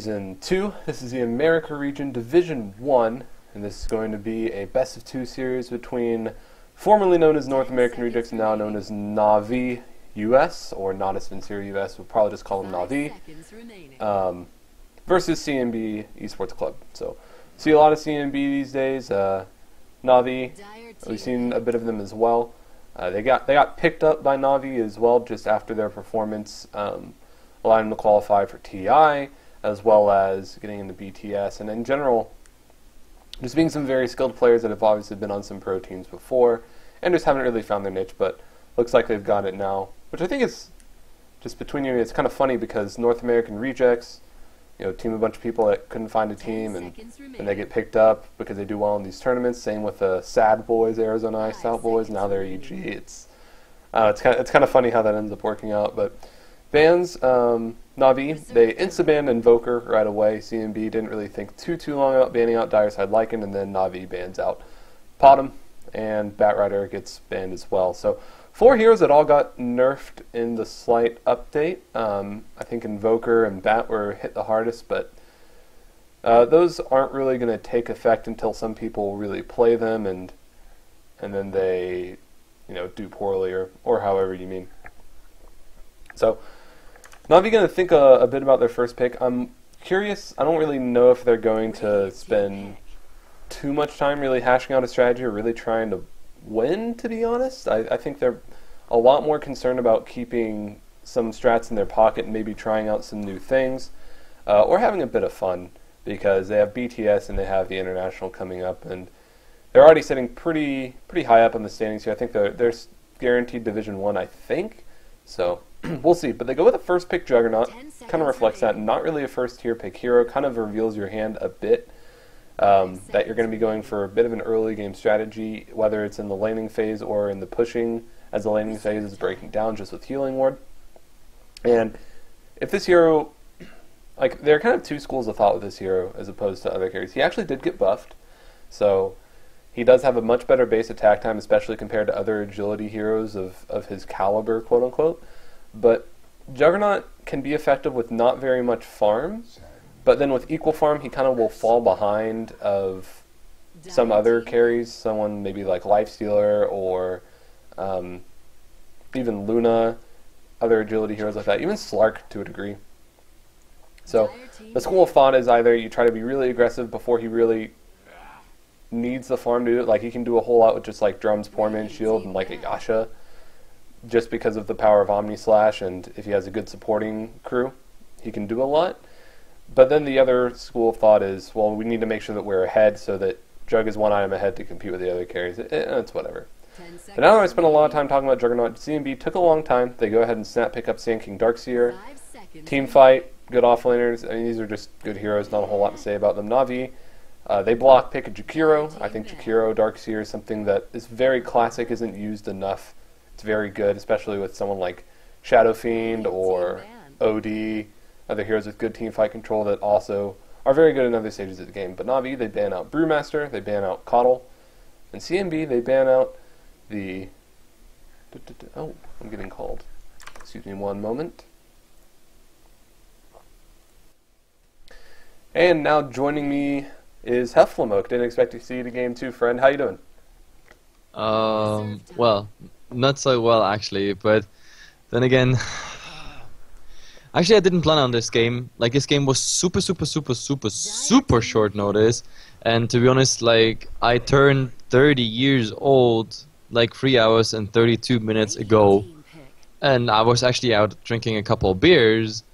Season 2. This is the America region, Division 1, and this is going to be a best-of-2 series between formerly known as North American Rejects, now known as Navi US, or Nodis Vincere US, we'll probably just call them Navi, versus CNB Esports Club. So, see a lot of CNB these days. Navi, we've seen a bit of them as well. They got picked up by Navi as well just after their performance, allowing them to qualify for TI, as well as getting into BTS, and in general, just being some very skilled players that have obviously been on some pro teams before, and just haven't really found their niche, but looks like they've got it now, which I think is, just between you, it's kind of funny because North American Rejects, team a bunch of people that couldn't find a team, and they get picked up because they do well in these tournaments. Same with the SAD boys, Arizona Iced Out boys. Now they're EG. It's kind of funny how that ends up working out. But bans, Navi, they insta-banned Invoker right away. CNB didn't really think too long about banning out Dire Side Lycan, and then Navi bans out Potom, and Batrider gets banned as well. So 4 heroes that all got nerfed in the slight update. I think Invoker and Bat were hit the hardest, but those aren't really going to take effect until some people really play them, and then they do poorly, or however you mean. So Navi going to think a bit about their first pick. I'm curious. I don't really know if they're going to spend too much time really hashing out a strategy or really trying to win, to be honest. I think they're a lot more concerned about keeping some strats in their pocket and maybe trying out some new things, or having a bit of fun, because they have BTS and they have the International coming up, and they're already sitting pretty high up on the standings here. I think they're guaranteed Division 1, I think, so we'll see. But they go with a first pick Juggernaut, kind of reflects that. Not really a first tier pick hero, kind of reveals your hand a bit. That you're going to be going for a bit of an early game strategy, whether it's in the laning phase or in the pushing, as the laning phase is breaking down just with Healing Ward. And if this hero, there are kind of two schools of thought with this hero as opposed to other carries. He actually did get buffed, so he does have a much better base attack time, especially compared to other agility heroes of his caliber, quote unquote. But Juggernaut can be effective with not very much farm, but then with equal farm, he kind of will fall behind of some other carries, someone maybe like Lifestealer or even Luna, other agility heroes like that, even Slark to a degree. So the school of thought is either you try to be really aggressive before he really needs the farm to do it, like he can do a whole lot with just like Drum's Poor Man's Shield and like a Yasha, just because of the power of Omni Slash, and if he has a good supporting crew, he can do a lot. But then the other school of thought is, well, we need to make sure that we're ahead so that Jug is one item ahead to compete with the other carries. It's whatever. But now that I spent a lot of time talking about Juggernaut, CNB took a long time. They go ahead and snap pick up Sand King Darkseer. Team fight, good offlaners. I mean, these are just good heroes, not a whole lot to say about them. Navi, they block pick a Jakiro. I think Jakiro Darkseer is something that is very classic, isn't used enough. It's very good, especially with someone like Shadow Fiend or OD, other heroes with good team fight control that also are very good in other stages of the game. But Navi, they ban out Brewmaster, they ban out Coddle, and CNB, they ban out the... Oh, I'm getting called. Excuse me one moment. And now joining me is Heflatv. Didn't expect to see you to game 2, friend. How you doing? Well, not so well actually, but then again, actually I didn't plan on this game. Like, this game was super short notice, and to be honest, I turned 30 years old 3 hours and 32 minutes ago, and I was actually out drinking a couple of beers,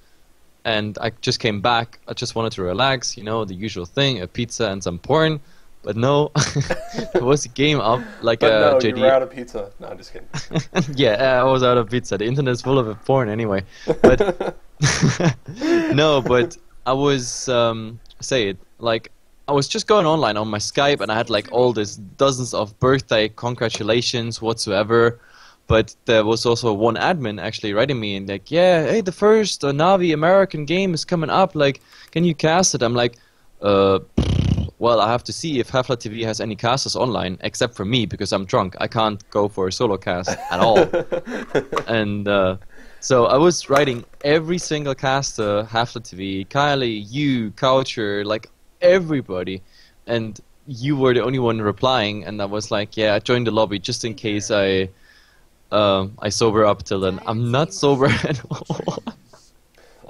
and I just came back. I just wanted to relax, the usual thing, a pizza and some porn. But no, there was a game up but no, JD. You were out of pizza. No, I'm just kidding. Yeah, I was out of pizza. The internet's full of porn anyway. But no, but I was I was just going online on my Skype, and I had all these dozens of birthday congratulations whatsoever. But there was also one admin actually writing me and yeah, hey, the first Navi American game is coming up. Can you cast it? I'm well, I have to see if Heflatv has any casters online, except for me, because I'm drunk. I can't go for a solo cast at all. And So I was writing every single caster, Heflatv, Kylie, you, Coucher, like everybody, and you were the only one replying, and I was like, yeah, I joined the lobby just in case I sober up till then. I'm not sober at all.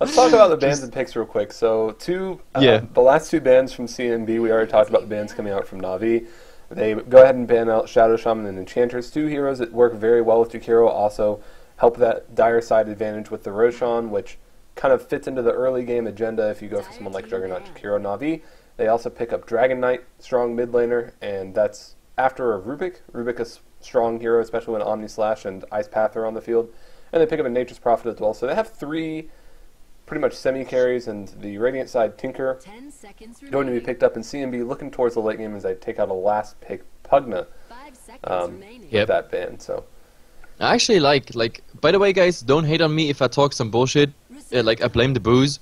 Let's talk about the bans and picks real quick. So the last two bans from CNB, we already talked about the bans coming out from Na'Vi. They go ahead and ban out Shadow Shaman and Enchantress, two heroes that work very well with Jakiro, also help that dire side advantage with the Roshan, which kind of fits into the early game agenda if you go for someone like Juggernaut, Jakiro, Na'Vi. They also pick up Dragon Knight, strong mid laner, and that's after a Rubik. Rubik is a strong hero, especially when Omni Slash and Ice Path are on the field. And they pick up a Nature's Prophet as well. So they have three pretty much semi-carries, and the Radiant side, Tinker, going to be picked up in CNB, looking towards the late game as I take out a last pick, Pugna, that ban. So I actually like, by the way, guys, don't hate on me if I talk some bullshit, like I blame the booze,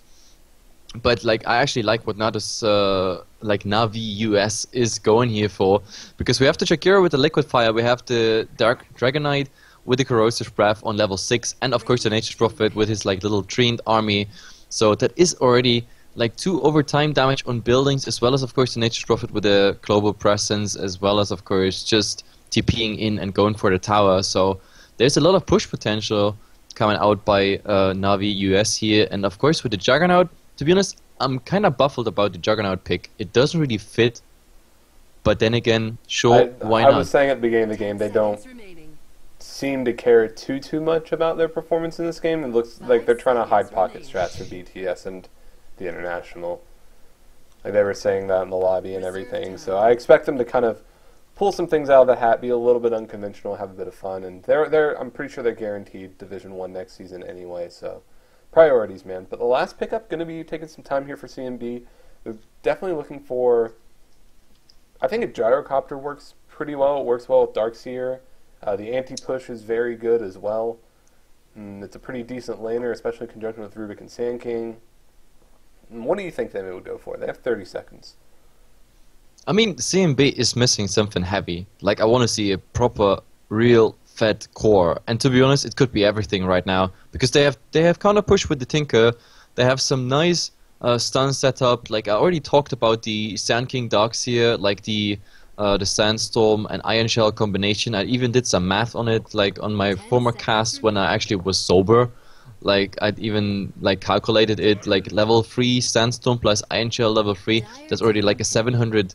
but like I actually like what Natus, like Na'Vi US is going here for, because we have the Jakiro with the Liquid Fire, we have the Dark Dragon Knight with the Corrosive Breath on level 6, and of course the Nature's Prophet with his like little trained army. So that is already like 2 overtime damage on buildings, as well as of course the Nature's Prophet with a global presence, as well as of course just TPing in and going for the tower. So there's a lot of push potential coming out by Na'Vi US here, and of course with the Juggernaut, to be honest, I'm kind of baffled about the Juggernaut pick. It doesn't really fit, but then again, sure, why not? I was saying at the beginning of the game, they don't seem to care too much about their performance in this game. It looks like they're trying to hide pocket strats for BTS and the International. Like they were saying that in the lobby and everything. So I expect them to kind of pull some things out of the hat, be a little bit unconventional, have a bit of fun, and I'm pretty sure they're guaranteed Division 1 next season anyway. So priorities, man. But the last pickup going to be taking some time here for CNB. They're definitely looking for. I think a gyrocopter works pretty well. It works well with Darkseer. The anti-push is very good as well. It's a pretty decent laner, especially in conjunction with Rubik and Sand King. What do you think they would go for? They have 30 seconds. I mean, CNB is missing something heavy. Like, I want to see a proper, real, fed core. And to be honest, it could be everything right now. Because they have counter push with the Tinker. They have some nice stun setup. Like, I already talked about the Sand King Darkseer, like the Sandstorm and Iron Shell combination. I even did some math on it, like on my former cast when I actually was sober. Like I'd even like calculated it, like level 3 Sandstorm plus Iron Shell level 3. That's already like a 700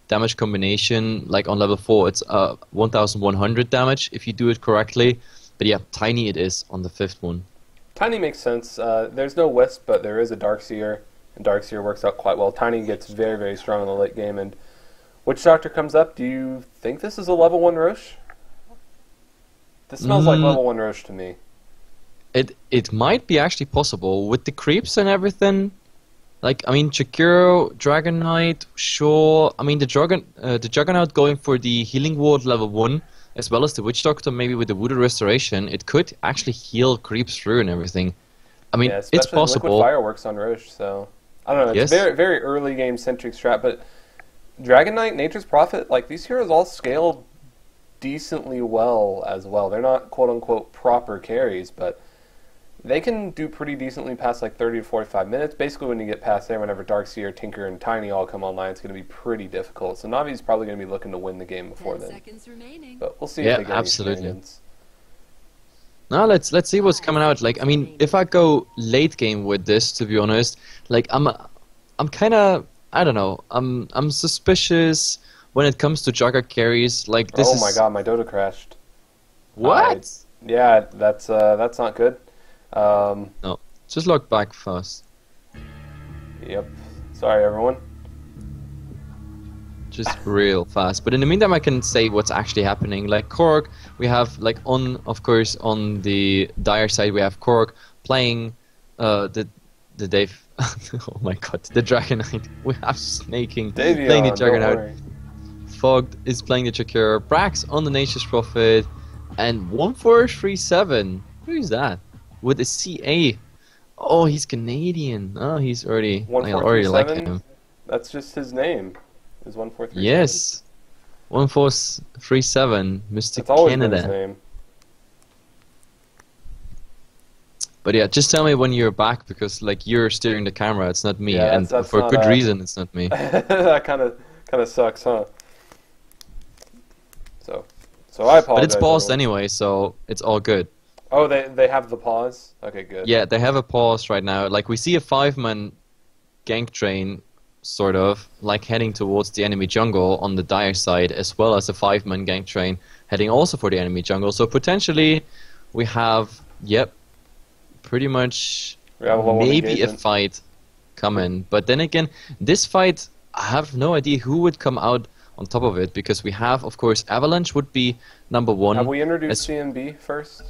damage combination. Like on level 4, it's 1100 damage if you do it correctly. But yeah, tiny it is on the 5th one. Tiny makes sense. There's no Wisp, but there is a Darkseer, and Darkseer works out quite well. Tiny gets very strong in the late game, and Witch Doctor comes up. Do you think this is a level 1 Roche? This smells like level 1 Roche to me. It might be actually possible with the creeps and everything. Like, I mean, Jakiro, Dragon Knight, sure. I mean, the Juggernaut going for the Healing Ward level 1, as well as the Witch Doctor maybe with the Voodoo Restoration. It could actually heal creeps through and everything. I mean, yeah, it's possible. Liquid Fireworks on Roche, so I don't know. It's very early game centric strat, but Dragon Knight, Nature's Prophet, like these heroes all scale decently well as well. They're not quote unquote proper carries, but they can do pretty decently past like 30 to 45 minutes. Basically, when you get past there, whenever Darkseer, Tinker, and Tiny all come online, it's going to be pretty difficult. So Navi's probably going to be looking to win the game before then. But we'll see if they get absolutely. any shenanigans. Now let's see what's coming out. Like, I mean, if I go late game with this, to be honest, like I'm kind of, I don't know. I'm suspicious when it comes to Jugger carries. Like this. Oh my god, my Dota crashed. What? Yeah, that's not good. No, just log back first. Yep. Sorry, everyone. Just real fast. But in the meantime, I can say what's actually happening. Like Korg, we have like of course on the Dire side we have Korg playing the Dave. Oh my god, the Dragon Knight. We have Snaking playing the Juggernaut. Fogged is playing the Jakiro. Brax on the Nature's Prophet, and 1437. Who is that? With a CA. Oh, he's Canadian. Oh, he's already. I already like him. That's just his name. Is 1437. Yes, 1437, Mr. That's always Canada. been his name. But yeah, just tell me when you're back because like you're steering the camera, it's not me, Yeah, and that's for not, good reason, it's not me. That kind of sucks, huh? So I apologize. But it's paused everyone. anyway, so it's all good. Oh, they have the pause. Okay, good. Yeah, they have a pause right now. Like we see a 5-man gank train, sort of, like heading towards the enemy jungle on the Dire side, as well as a 5-man gank train heading also for the enemy jungle. So potentially, we have, yep, pretty much We have a level maybe a engagement. fight coming. But then again, this fight, I have no idea who would come out on top of it, because we have, of course, Avalanche would be number one. Have we introduced as- CNB first?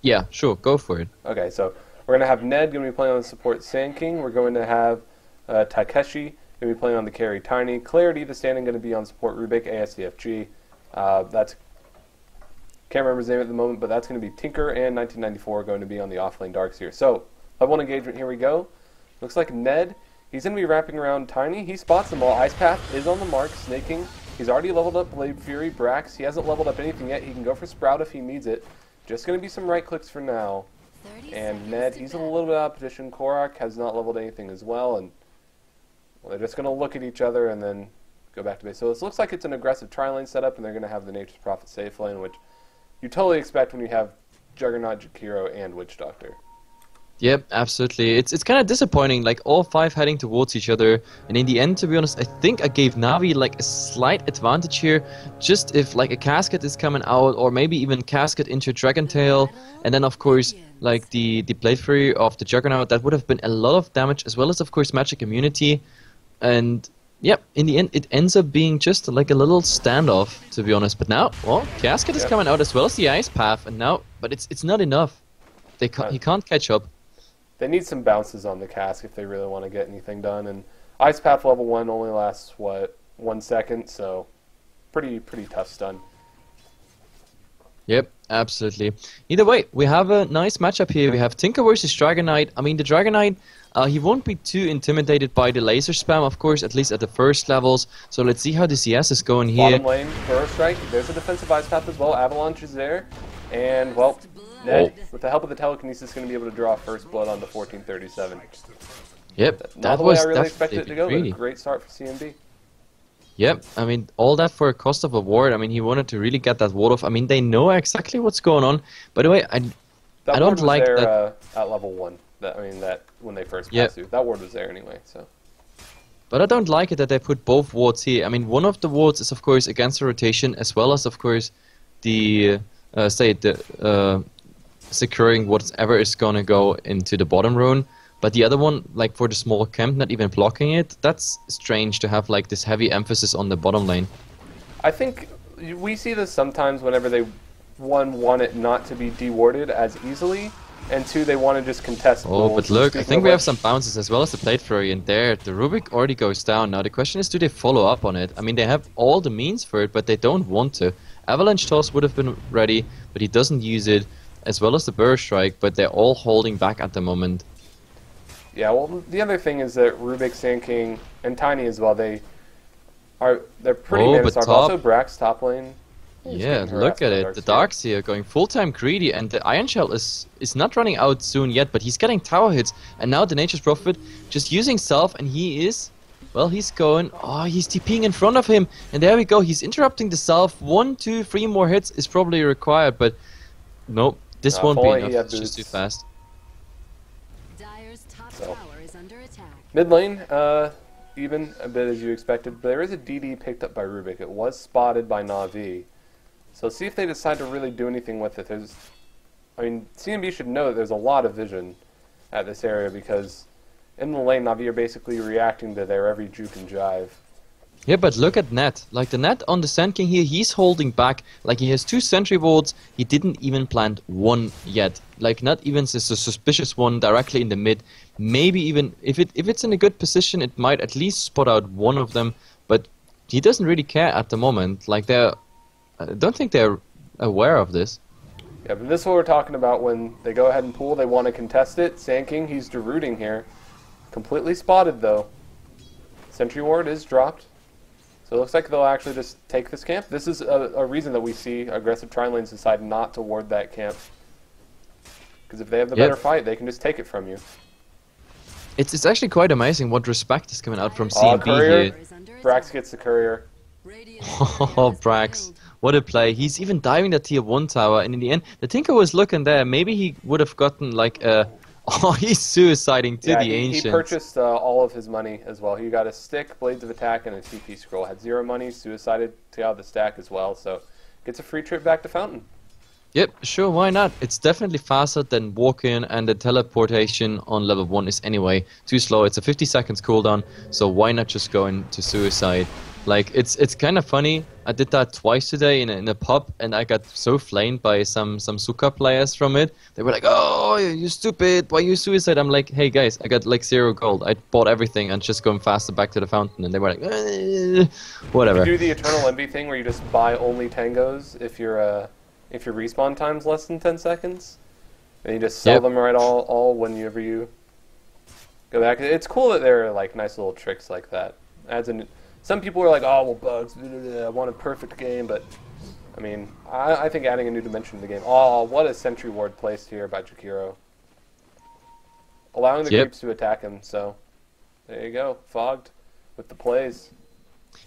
Yeah, sure, go for it. Okay, so we're going to have Ned going to be playing on the support Sand King. We're going to have Takeshi going to be playing on the carry Tiny. Clarity, the standing, going to be on support Rubik, ASDFG. That's can't remember his name at the moment, but that's going to be Tinker, and 1994 going to be on the offlane Darks here. So, level 1 engagement, here we go. Looks like Ned, he's going to be wrapping around Tiny. He spots them all. Ice Path is on the mark. Snaking, he's already leveled up Blade Fury. Brax, he hasn't leveled up anything yet. He can go for Sprout if he needs it. Just going to be some right clicks for now. And Ned, he's a little bit out of position. Korak has not leveled anything as well, and well, they're just going to look at each other and then go back to base. So this looks like it's an aggressive tri-lane setup, and they're going to have the Nature's Prophet safe lane, which you totally expect when you have Juggernaut, Jakiro, and Witch Doctor. Yep, absolutely. It's kind of disappointing, like all 5 heading towards each other, and in the end, to be honest, I think I gave Navi like a slight advantage here, just if like a Casket is coming out, or maybe even Casket into Dragon Tail, and then of course like the Blade Fury of the Juggernaut, that would have been a lot of damage, as well as of course Magic Immunity, and yep, in the end it ends up being just like a little standoff, to be honest. But now, well, Casket is coming out as well as the Ice Path, and now, but it's not enough. He can't catch up. They need some bounces on the cask if they really want to get anything done. And Ice Path level 1 only lasts, what, 1 second? So pretty tough stun. Yep, absolutely. Either way, we have a nice matchup here. We have Tinker versus Dragonite. I mean, the Dragonite, he won't be too intimidated by the laser spam, of course, at least at the first levels. So let's see how the CS is going here. Bottom lane, Burrow Strike. There's a defensive Ice Path as well. Avalanche is there. And, well, Ned, with the help of the telekinesis, is going to be able to draw first blood on the 1437. Yep, Not that the way was I really expected it to go, but greedy. a great start for CNB. Yep, I mean, all that for a cost of a ward. I mean, he wanted to really get that ward off. I mean, they know exactly what's going on. By the way, I That don't ward was like there, that. at level 1. That when they first Yep. passed through. That ward was there anyway, so. But I don't like it that they put both wards here. I mean, one of the wards is, of course, against the rotation, as well as, of course, the, securing whatever is going to go into the bottom rune. But the other one, like for the small camp, not even blocking it, that's strange to have like this heavy emphasis on the bottom lane. I think we see this sometimes whenever they, want it not to be dewarded as easily, and 2, they want to just contest Oh, pools. but look, I Speaking think of we have which- some bounces as well as the Blade Fury, and there, the Rubik already goes down. Now the question is, do they follow up on it? I mean, they have all the means for it, but they don't want to. Avalanche Toss would have been ready, but he doesn't use it, as well as the Burst Strike, but they're all holding back at the moment. Yeah, well, the other thing is that Rubik, Sand King, and Tiny as well, they're pretty Oh, mana but starved. top- Also, Brax top lane. He's Yeah, getting look harassed at by it. Darks The here. Darks here going full-time greedy, and the Iron Shell is not running out soon yet, but he's getting tower hits. And now the Nature's Prophet just using Self, and he is, well, he's going, oh, he's TPing in front of him. And there we go, he's interrupting the Self. 1, 2, 3 more hits is probably required, but nope, this won't be Foley, he enough. had It's just too boots. fast. Dire's top So. tower is under attack. Mid lane, even a bit as you expected. But there is a DD picked up by Rubik. It was spotted by Na'Vi. So see if they decide to really do anything with it. I mean, CNB should know that there's a lot of vision at this area, because in the lane, Na'Vi are basically reacting to their every juke and jive. Yeah, but look at Net. Like the Net on the Sand King here, he's holding back. Like he has 2 sentry wards. He didn't even plant one yet. Like not even a suspicious one directly in the mid. Maybe even if it's in a good position, it might at least spot out one of them. But he doesn't really care at the moment. Like I don't think they're aware of this. Yeah, but this is what we're talking about when they go ahead and pool. They want to contest it. Sand King, he's derooting here. Completely spotted, though. Sentry ward is dropped. So it looks like they'll actually just take this camp. This is a reason that we see aggressive tri-lanes decide not to ward that camp. Because if they have the Yep. better fight, they can just take it from you. It's actually quite amazing what respect is coming out from Oh, CNB courier. here. Brax gets the courier. Oh, Brax. What a play. He's even diving the tier 1 tower, and in the end, the Tinker was looking there. Maybe he would have gotten like a... Oh, he's suiciding to Yeah, the he Ancients. purchased all of his money as well. He got a stick, Blades of Attack, and a TP scroll. Had 0 money, suicided to out the stack as well, so gets a free trip back to Fountain. Yep, sure, why not? It's definitely faster than walk-in, and the teleportation on level 1 is anyway too slow. It's a 50 seconds cooldown, so why not just go into suicide? Like, it's kind of funny. I did that twice today in a pub, and I got so flamed by some Suka players from it. They were like, "Oh, you stupid, why you suicide?" I'm like, "Hey guys, I got like 0 gold. I bought everything and just going faster back to the fountain." And they were like, whatever. You do the Eternal Envy thing where you just buy only tangos if your respawn time's less than 10 seconds, and you just sell Yep. them right all whenever you go back. It's cool that there are like nice little tricks like that. Some people are like, "Oh, well, bugs. Blah, blah, blah, I want a perfect game," but I mean, I think adding a new dimension to the game. Oh, what a sentry ward placed here by Jakiro, allowing the Yep. creeps to attack him. So there you go, fogged with the plays.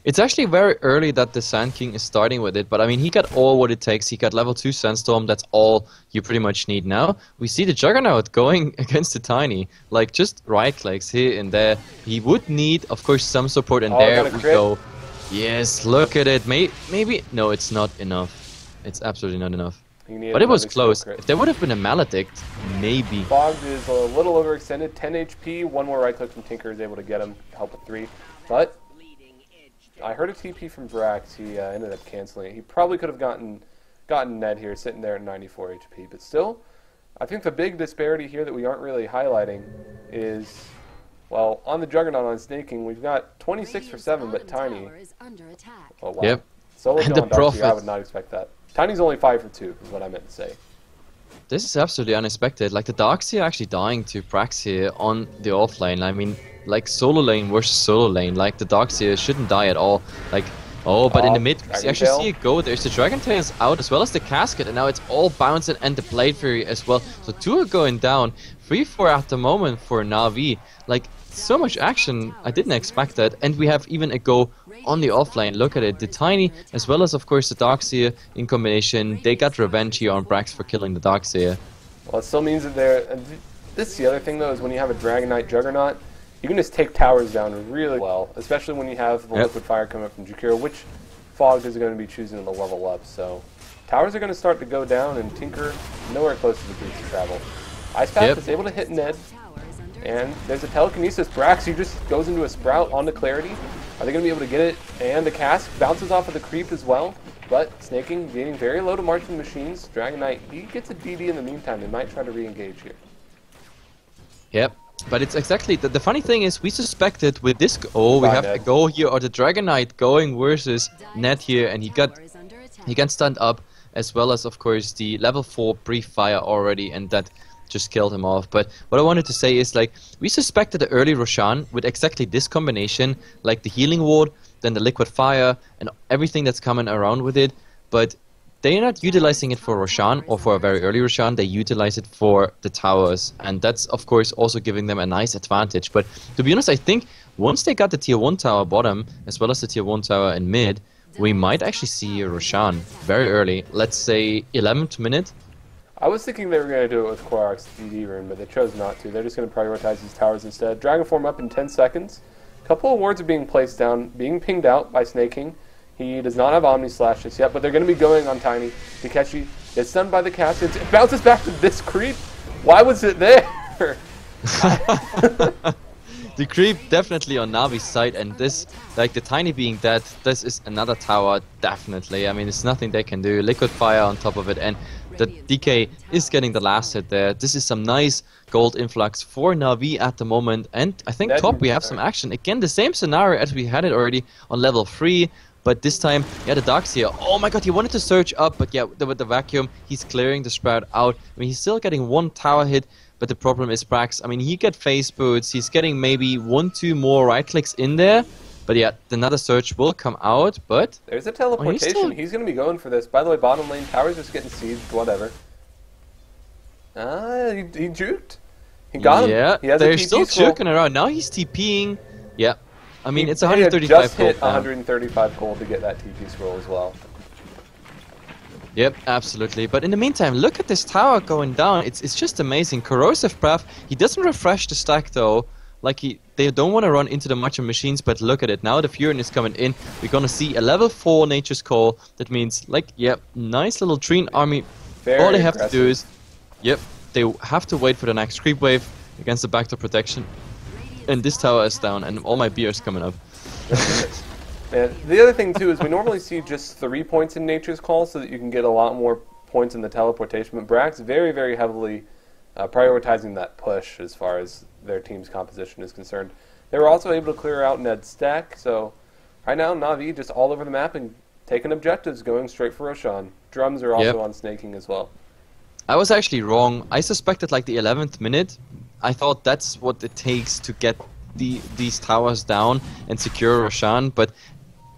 It's actually very early that the Sand King is starting with it, but I mean, he got all what it takes. He got level 2 Sandstorm, that's all you pretty much need now. We see the Juggernaut going against the Tiny, like just right-clicks here and there. He would need, of course, some support, and Oh, there got a we crit. go. Yes, look at it. Maybe, no, it's not enough. It's absolutely not enough. You need But it was another skill close. crit. If there would have been a Maledict, maybe. Fogged is a little overextended, 10 HP, one more right click from Tinker is able to get him, help with 3. But I heard a TP from Brax, he ended up canceling it. He probably could have gotten Ned here, sitting there at 94 HP. But still, I think the big disparity here that we aren't really highlighting is, well, on the Juggernaut on Snaking, we've got 26 for 7, but Tiny. Oh, wow. Yep. Solo And kill the on Darcy, I Prophet. would not expect that. Tiny's only 5 for 2, is what I meant to say. This is absolutely unexpected. Like, the Darkseer actually dying to Brax here on the offlane. I mean, like, solo lane versus solo lane. Like, the Darkseer shouldn't die at all. Like, oh, but in the mid, you actually Dragon see it go. There's the Dragon Tails out, as well as the Casket, and now it's all bouncing, and the Blade Fury as well. So 2 are going down. 3-4 at the moment for Na'Vi. Like, so much action. I didn't expect that. And we have even a go on the offlane. Look at it. The Tiny, as well as, of course, the Darkseer in combination. They got revenge here on Brax for killing the Darkseer. Well, it still means that this is the other thing, though, is when you have a Dragon Knight Juggernaut, you can just take towers down really well, especially when you have the Liquid Fire coming up from Jakiro, which Fogged is going to be choosing to level up. So towers are going to start to go down, and Tinker nowhere close to the boots to travel. Ice Path is able to hit Ned, and there's a Telekinesis. Brax, he just goes into a Sprout onto Clarity. Are they going to be able to get it? And the Cask bounces off of the creep as well. But Snaking getting very low to Marching Machines. Dragon Knight, he gets a DD in the meantime. They might try to re-engage here. Yep. But it's exactly, the funny thing is, we suspected with this, we have a go here, or the Dragon Knight going versus Ned here, and he got stunned up, as well as, of course, the level 4 brief fire already, and that just killed him off. But what I wanted to say is, like, we suspected the early Roshan with exactly this combination, like the healing ward, then the liquid fire, and everything that's coming around with it, but they're not utilizing it for Roshan or for a very early Roshan, they utilize it for the towers, and that's of course also giving them a nice advantage. But to be honest, I think once they got the tier 1 tower bottom, as well as the tier 1 tower in mid, we might actually see a Roshan very early, let's say 11th minute. I was thinking they were going to do it with Korok's DD rune, but they chose not to. They're just going to prioritize these towers instead. Dragon Form up in 10 seconds. A couple of wards are being placed down, being pinged out by Snaking. He does not have Omni Slash just yet, but they're going to be going on Tiny. Takeshi gets stunned by the cast. It bounces back to this creep. Why was it there? The creep definitely on Navi's side, and this, like the Tiny being dead, this is another tower, definitely. I mean, it's nothing they can do. Liquid fire on top of it, and the DK is getting the last hit there. This is some nice gold influx for Na'Vi at the moment, and I think top we have some action. Again, the same scenario as we had it already on level 3, but this time, yeah, the Darkseer. Oh my god, he wanted to surge up, but yeah, with the vacuum, he's clearing the Sprout out. I mean, he's still getting one tower hit, but the problem is Brax. I mean, he get face boots, he's getting maybe 1-2 more right clicks in there, but yeah, another surge will come out, but... There's a teleportation. He's going to be going for this. By the way, bottom lane, towers just getting sieged, whatever. He juked. He got him. Yeah, He has they're a TP still scroll. joking around. Now he's TPing. Yeah. I mean, it's He had 135 just gold hit now. 135 gold to get that TP scroll as well. Yep, absolutely. But in the meantime, look at this tower going down. It's just amazing. Corrosive Breath, he doesn't refresh the stack though. Like they don't want to run into the Macho Machines, but look at it. Now the Furin is coming in. We're gonna see a level 4 Nature's Call. That means, like, yep, nice little Trine army. Very All they have aggressive. to do is, yep, they have to wait for the next creep wave against the backdoor protection. And this tower is down, and all my beer is coming up. And the other thing too is we normally see just 3 points in Nature's Call so that you can get a lot more points in the teleportation. But Brack's very, very heavily prioritizing that push as far as their team's composition is concerned. They were also able to clear out Ned's stack, so right now Na'Vi just all over the map and taking objectives, going straight for Roshan. Drums are also on snaking as well. I was actually wrong. I suspected like the 11th minute. I thought that's what it takes to get these towers down and secure Roshan, but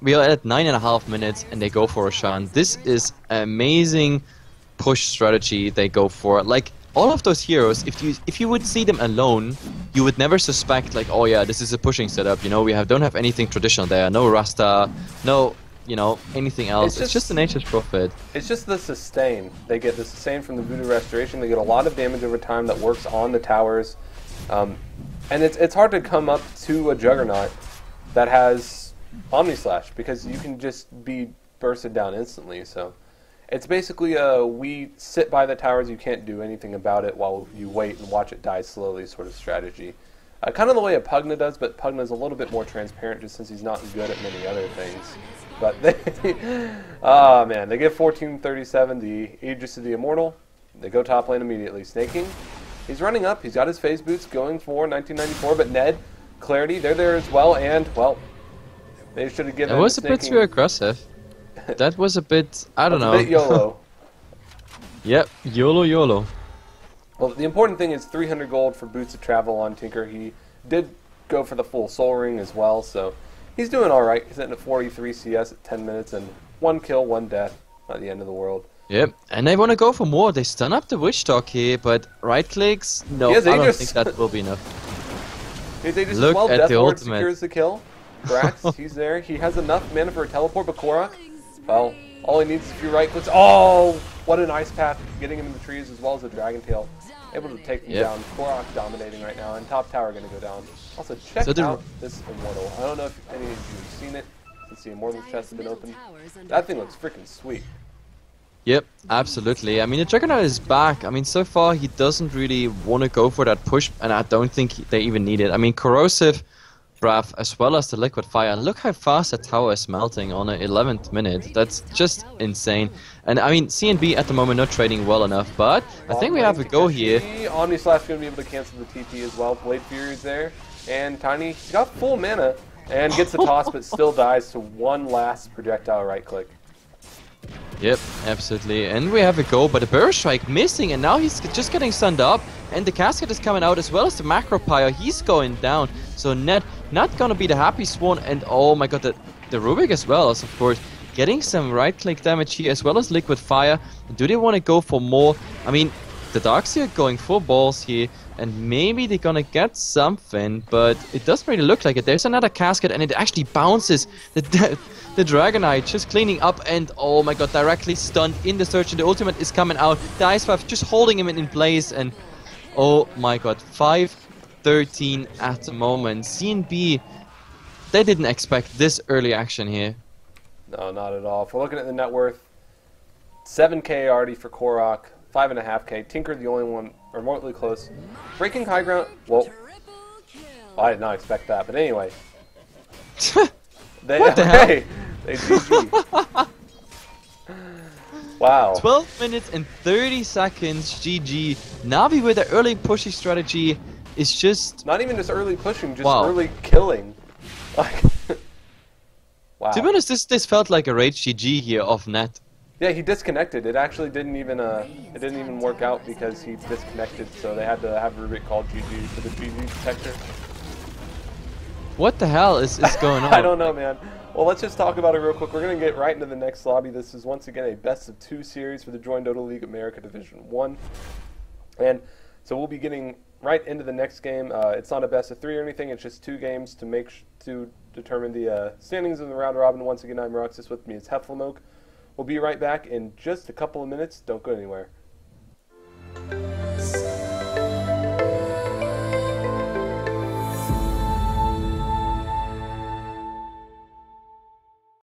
we are at 9.5 minutes and they go for Roshan. This is amazing push strategy they go for. Like, all of those heroes, if you would see them alone, you would never suspect like, oh yeah, this is a pushing setup. You know, we don't have anything traditional there. No Rasta, no, you know, anything else. It's just the Nature's Prophet. It's just the sustain. They get the sustain from the Voodoo Restoration. They get a lot of damage over time that works on the towers. And it's hard to come up to a Juggernaut that has Omni Slash because you can just be bursted down instantly. So it's basically we sit by the towers, you can't do anything about it while you wait and watch it die slowly sort of strategy. Kind of the way a Pugna does, but Pugna's a little bit more transparent just since he's not good at many other things. But they, oh man, they get 1437, the Aegis of the Immortal. They go top lane immediately. Snaking, he's running up, he's got his phase boots going for 1994, but Ned, Clarity, they're there as well, and, well, they should have given That was a bit too aggressive. That was a bit, I don't know. A bit YOLO. Yep, YOLO. Well, the important thing is 300 gold for Boots of Travel on Tinker. He did go for the full Soul Ring as well, so he's doing alright. He's hitting at 43 CS at 10 minutes and 1 kill, 1 death. Not the end of the world. Yep, and they want to go for more. They stun up the Witch Dog here, but right clicks? No, I don't think that will be enough. Look at Death the Ward ultimate. secures the kill. Brax, he's there. He has enough mana for a teleport, but Korok, well, all he needs is a few right clicks. Oh, what an ice path, getting him in the trees as well as a Dragon Tail. Able to take them down. Korok dominating right now, and top tower going to go down. Also, check out this Immortal. I don't know if any of you have seen it, since the Immortal's chest has been opened. That thing looks freaking sweet. Yep, absolutely. I mean, the Juggernaut is back. I mean, so far he doesn't really want to go for that push, and I don't think they even need it. I mean, Corrosive Breath as well as the Liquid Fire. Look how fast that tower is melting on an 11th minute. That's just insane. And I mean, CNB at the moment not trading well enough, but I think we have a go here. Omni Slash going to be able to cancel the TP as well. Blade Fury's there, and Tiny, he's got full mana and gets the toss, but still dies to one last projectile right click. Yep, absolutely. And we have a go, but the Burst Strike missing, and now he's just getting stunned up. And the Casket is coming out as well as the Macro Pyre. He's going down. So Ned not gonna be the happy swan. And oh my god, the Rubik as well is, of course, getting some right-click damage here as well as Liquid Fire. Do they want to go for more? I mean, the Darkseer going full balls here. And maybe they're gonna get something, but it doesn't really look like it. There's another Casket, and it actually bounces. The Dragonite just cleaning up, and oh my god, directly stunned in the Surge, and the ultimate is coming out. The Ice Five just holding him in place, and oh my god, 5-13 at the moment. CNB, they didn't expect this early action here. No, not at all. If we're looking at the net worth, 7k already for Korok, 5.5k. Tinker the only one remotely close. Breaking high ground. Well, I did not expect that, but anyway. What the hell? They GG. Wow. 12 minutes and 30 seconds, GG. Navi with the early pushing strategy is just... Not even just early pushing, just wow. early killing. Like, wow. To be honest, this felt like a rage GG here off net. Yeah, he disconnected. It actually didn't even work out because he disconnected, so they had to have Rubik called GG for the GG detector. What the hell is going on? I don't know, man. Well, let's just talk about it real quick. We're going to get right into the next lobby. This is once again a best of 2 series for the joinDOTA League America Division 1. And so we'll be getting right into the next game. It's not a best of 3 or anything. It's just 2 games to determine the standings in the round robin. Once again, I'm Roxas. With me is Heflatv. We'll be right back in just a couple of minutes. Don't go anywhere.